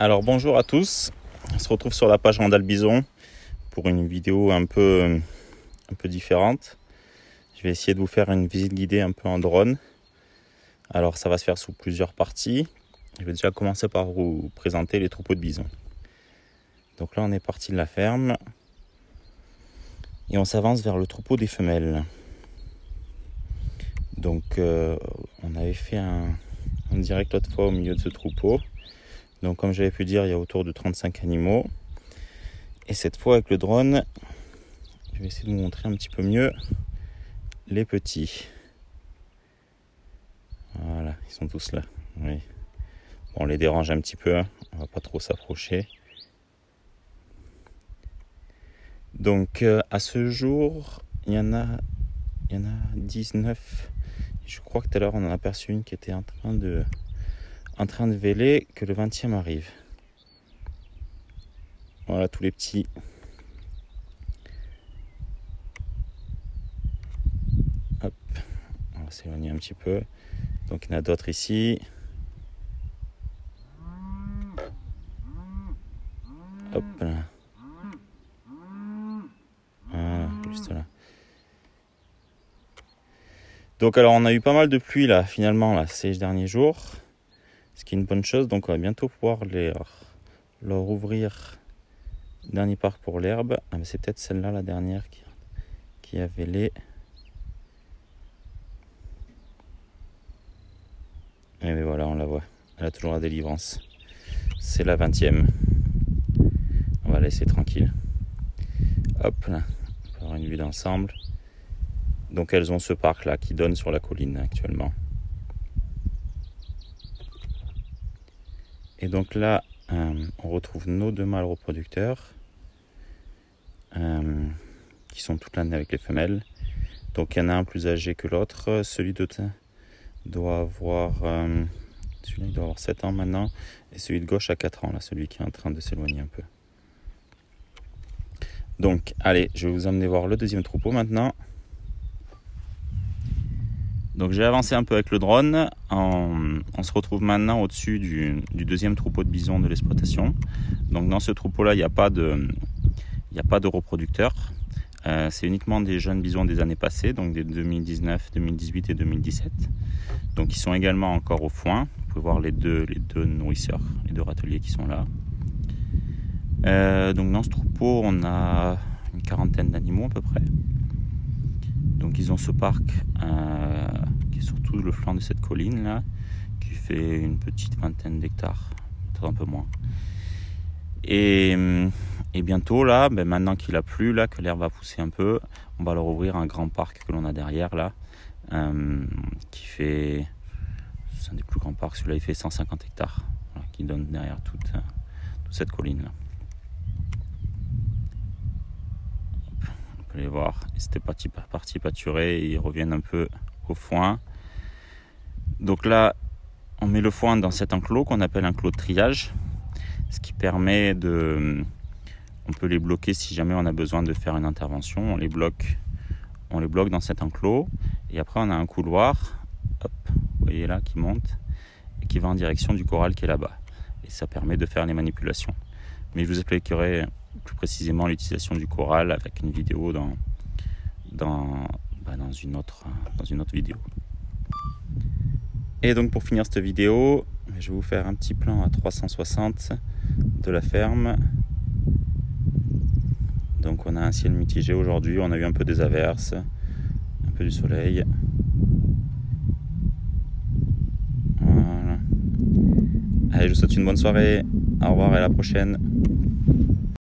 Alors bonjour à tous, on se retrouve sur la page Randall Bison pour une vidéo un peu différente. Je vais essayer de vous faire une visite guidée un peu en drone. Alors ça va se faire sous plusieurs parties. Je vais déjà commencer par vous présenter les troupeaux de bisons. Donc là on est parti de la ferme et on s'avance vers le troupeau des femelles. Donc on avait fait un direct l'autre fois au milieu de ce troupeau. Donc comme j'avais pu dire, il y a autour de 35 animaux. Et cette fois avec le drone, je vais essayer de vous montrer un petit peu mieux les petits. Voilà, ils sont tous là. Oui. Bon, on les dérange un petit peu, hein. On va pas trop s'approcher. Donc à ce jour, il y en a 19. Je crois que tout à l'heure on en a aperçu une qui était en train de véler, que le 20e arrive. Voilà tous les petits. Hop, on va s'éloigner un petit peu. Donc il y en a d'autres ici. Hop là. Voilà, juste là. Donc alors on a eu pas mal de pluie là finalement là ces derniers jours. Ce qui est une bonne chose, donc on va bientôt pouvoir leur ouvrir le dernier parc pour l'herbe. Ah, mais c'est peut-être celle-là, la dernière, qui a vélé. Et bien voilà, on la voit. Elle a toujours la délivrance. C'est la 20e. On va la laisser tranquille. Hop là, on peut avoir une vue d'ensemble. Donc elles ont ce parc-là qui donne sur la colline actuellement. Et donc là, on retrouve nos deux mâles reproducteurs qui sont toute l'année avec les femelles. Donc il y en a un plus âgé que l'autre. Celui de doit avoir 7 ans maintenant. Et celui de gauche a 4 ans, là, celui qui est en train de s'éloigner un peu. Donc allez, je vais vous emmener voir le deuxième troupeau maintenant. Donc j'ai avancé un peu avec le drone, on se retrouve maintenant au-dessus du deuxième troupeau de bisons de l'exploitation. Donc dans ce troupeau-là, il n'y a pas de reproducteurs, c'est uniquement des jeunes bisons des années passées, donc des 2019, 2018 et 2017. Donc ils sont également encore au foin, vous pouvez voir les deux nourrisseurs, les deux râteliers qui sont là. Donc dans ce troupeau, on a une quarantaine d'animaux à peu près. Donc ils ont ce parc qui est sur tout le flanc de cette colline là, qui fait une petite vingtaine d'hectares, peut-être un peu moins. Et bientôt là, maintenant qu'il a plu, là, que l'herbe va pousser un peu, on va leur ouvrir un grand parc que l'on a derrière là, qui fait, c'est un des plus grands parcs, celui-là il fait 150 hectares, voilà, qui donne derrière toute cette colline là. Les voir, ils étaient partis pâturer et ils reviennent un peu au foin. Donc là on met le foin dans cet enclos qu'on appelle un enclos de triage, ce qui permet on peut les bloquer si jamais on a besoin de faire une intervention. On les bloque dans cet enclos et après on a un couloir, hop, vous voyez là, qui monte et qui va en direction du corral qui est là-bas, et ça permet de faire les manipulations. Mais je vous expliquerai plus précisément l'utilisation du corral avec une vidéo dans une autre vidéo. Et donc pour finir cette vidéo, je vais vous faire un petit plan à 360 de la ferme. Donc on a un ciel mitigé aujourd'hui, on a eu un peu des averses, un peu du soleil. Voilà. Allez, je vous souhaite une bonne soirée, au revoir et à la prochaine.